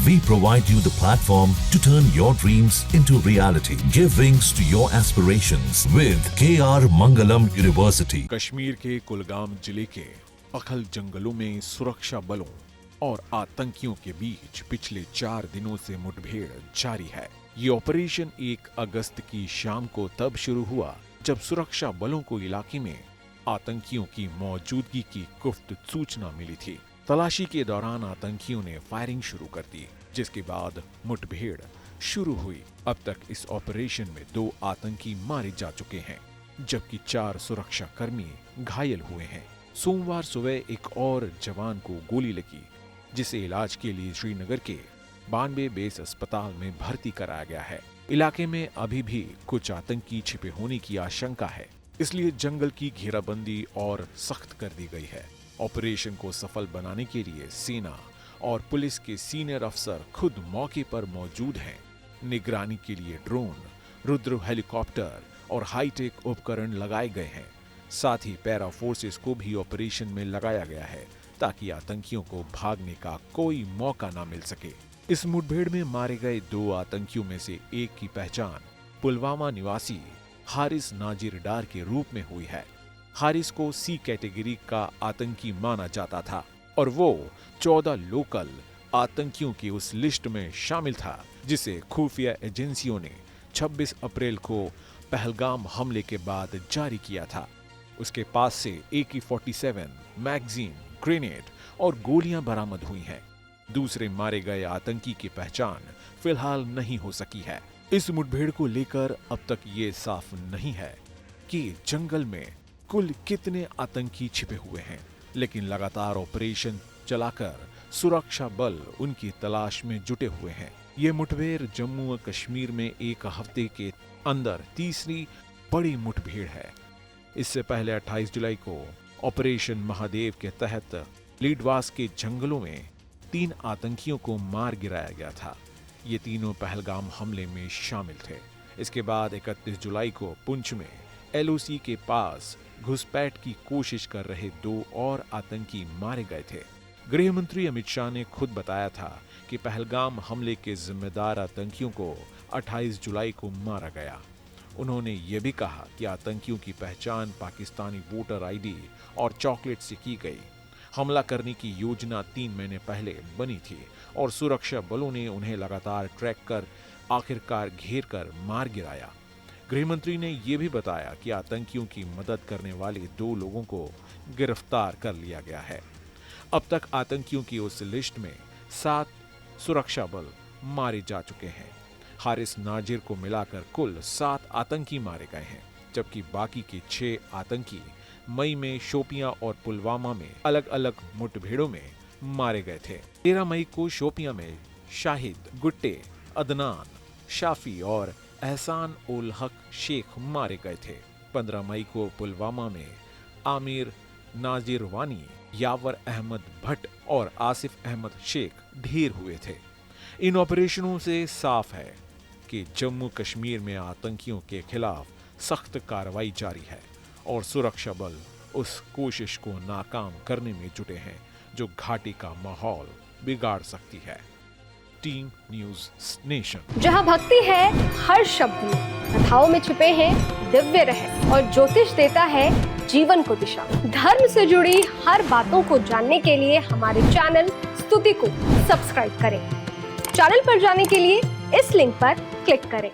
We provide you the platform to turn your dreams into reality. Give wings to your aspirations with KR Mangalam University. Kashmir के कुलगाम जिले के अखल जंगलों में सुरक्षा बलों और आतंकियों के बीच पिछले 4 दिनों से मुठभेड़ जारी है। ये ऑपरेशन 1 अगस्त की शाम को तब शुरू हुआ जब सुरक्षा बलों को इलाके में आतंकियों की मौजूदगी की गुप्त सूचना मिली थी। तलाशी के दौरान आतंकियों ने फायरिंग शुरू कर दी, जिसके बाद मुठभेड़ शुरू हुई। अब तक इस ऑपरेशन में 2 आतंकी मारे जा चुके हैं, जबकि 4 सुरक्षा कर्मी घायल हुए हैं। सोमवार सुबह एक और जवान को गोली लगी, जिसे इलाज के लिए श्रीनगर के 92 बेस अस्पताल में भर्ती कराया गया है। इलाके में अभी भी कुछ आतंकी छिपे होने की आशंका है, इसलिए जंगल की घेराबंदी और सख्त कर दी गई है। ऑपरेशन को सफल बनाने के लिए सेना और पुलिस के सीनियर अफसर खुद मौके पर मौजूद हैं। निगरानी के लिए ड्रोन, रुद्र हेलीकॉप्टर और हाईटेक उपकरण लगाए गए हैं। साथ ही पैरा फोर्सेस को भी ऑपरेशन में लगाया गया है, ताकि आतंकियों को भागने का कोई मौका ना मिल सके। इस मुठभेड़ में मारे गए 2 आतंकियों में से एक की पहचान पुलवामा निवासी हारिस नाजिर डार के रूप में हुई है। हारिस को C कैटेगरी का आतंकी माना जाता था और वो 14 लोकल आतंकियों की उस लिस्ट में शामिल था, जिसे खुफिया एजेंसियों ने 26 अप्रैल को पहलगाम हमले के बाद जारी किया था। उसके पास से AK-47, मैगजीन, ग्रेनेड और गोलियां बरामद हुई हैं। दूसरे मारे गए आतंकी की पहचान फिलहाल नहीं हो सकी है। इस मुठभेड़ को लेकर अब तक ये साफ नहीं है कि जंगल में कुल कितने आतंकी छिपे हुए हैं, लेकिन लगातार ऑपरेशन चलाकर सुरक्षा बल उनकी तलाश में जुटे हुए हैं। ये मुठभेड़ जम्मू और कश्मीर में एक हफ्ते के अंदर तीसरी बड़ी मुठभेड़ है। इससे पहले 28 जुलाई को ऑपरेशन महादेव के तहत लीडवास के जंगलों में 3 आतंकियों को मार गिराया गया था। ये तीनों पहलगाम हमले में शामिल थे। इसके बाद 31 जुलाई को पुंछ में LOC के पास घुसपैठ की कोशिश कर रहे 2 और आतंकी मारे गए थे। गृह मंत्री अमित शाह ने खुद बताया था कि पहलगाम हमले के जिम्मेदार आतंकियों को 28 जुलाई को मारा गया। उन्होंने ये भी कहा कि आतंकियों की पहचान पाकिस्तानी वोटर ID और चॉकलेट से की गई। हमला करने की योजना 3 महीने पहले बनी थी और सुरक्षा बलों ने उन्हें लगातार ट्रैक कर आखिरकार घेर कर मार गिराया। गृहमंत्री ने यह भी बताया कि आतंकियों की मदद करने वाले 2 लोगों को गिरफ्तार कर लिया गया है। अब तक आतंकियों की उस लिस्ट में 7 सुरक्षा बल मारे जा चुके हैं। हारिस नाजिर को मिलाकर कुल 7 आतंकी मारे गए हैं, जबकि बाकी के 6 आतंकी मई में शोपियां और पुलवामा में अलग अलग मुठभेड़ों में मारे गए थे। 13 मई को शोपियां में शाहिद, गुट्टे, अदनान, शाफी और एहसान उल हक शेख मारे गए थे। 15 मई को पुलवामा में आमिर नाजिर वानी, यावर अहमद भट्ट और आसिफ अहमद शेख ढेर हुए थे। इन ऑपरेशनों से साफ है कि जम्मू कश्मीर में आतंकियों के खिलाफ सख्त कार्रवाई जारी है और सुरक्षा बल उस कोशिश को नाकाम करने में जुटे हैं जो घाटी का माहौल बिगाड़ सकती है। Team news nation. जहां भक्ति है हर शब्द में, कथाओं में छुपे हैं दिव्य रहस्य और ज्योतिष देता है जीवन को दिशा। धर्म से जुड़ी हर बातों को जानने के लिए हमारे चैनल स्तुति को सब्सक्राइब करें। चैनल पर जाने के लिए इस लिंक पर क्लिक करें।